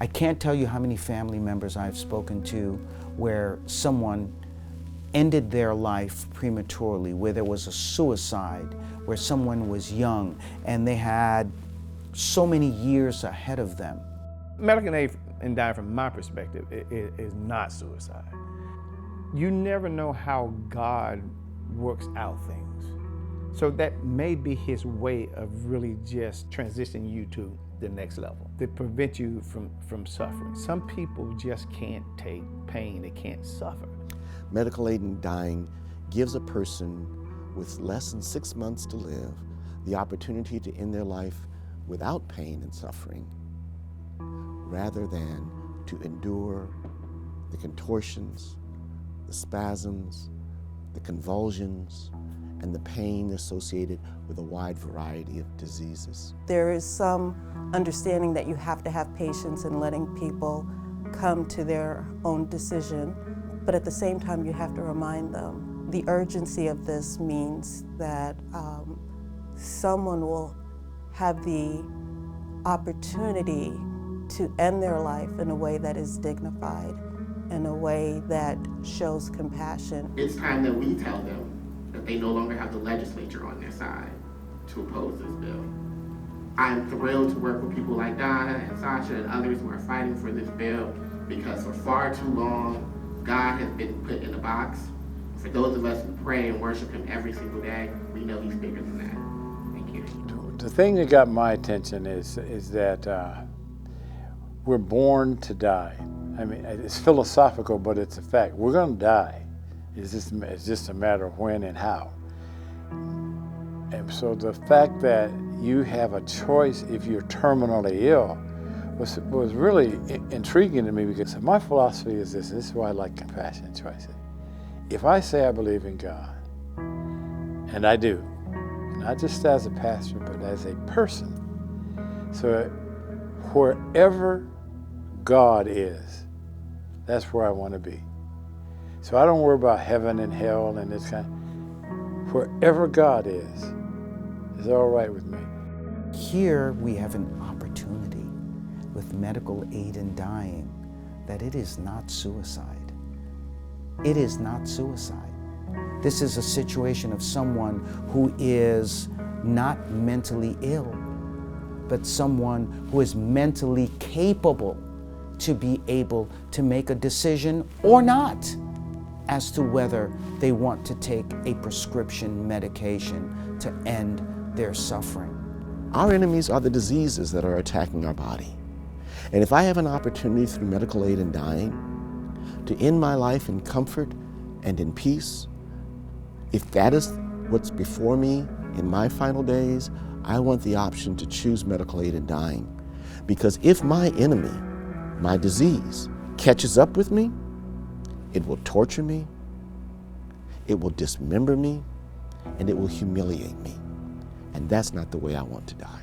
I can't tell you how many family members I've spoken to where someone ended their life prematurely, where there was a suicide, where someone was young and they had so many years ahead of them. Medical aid and dying, from my perspective, is not suicide. You never know how God works out things. So that may be his way of really just transitioning you to the next level, to prevent you from suffering. Some people just can't take pain, they can't suffer. Medical aid in dying gives a person with less than 6 months to live the opportunity to end their life without pain and suffering, rather than to endure the contortions, the spasms, the convulsions, and the pain associated with a wide variety of diseases. There is some understanding that you have to have patience in letting people come to their own decision, but at the same time you have to remind them the urgency of this means that someone will have the opportunity to end their life in a way that is dignified, in a way that shows compassion. It's time that we tell them that they no longer have the legislature on their side to oppose this bill. I'm thrilled to work with people like Donna and Sasha and others who are fighting for this bill, because for far too long, God has been put in a box. For those of us who pray and worship him every single day, we know he's bigger than that. Thank you. The thing that got my attention is that we're born to die. I mean, it's philosophical, but it's a fact. We're going to die. It's just a matter of when and how. And so the fact that you have a choice if you're terminally ill was really intriguing to me, because my philosophy is this is why I like compassionate choices. If I say I believe in God, and I do, not just as a pastor, but as a person, so wherever God is, that's where I want to be. So I don't worry about heaven and hell and this kind. Wherever God is all right with me. Here we have an opportunity with medical aid in dying that it is not suicide. It is not suicide. This is a situation of someone who is not mentally ill, but someone who is mentally capable to be able to make a decision or not as to whether they want to take a prescription medication to end their suffering. Our enemies are the diseases that are attacking our body. And if I have an opportunity through medical aid in dying to end my life in comfort and in peace, if that is what's before me in my final days, I want the option to choose medical aid in dying. Because if my enemy, my disease, catches up with me, it will torture me, it will dismember me, and it will humiliate me. And that's not the way I want to die.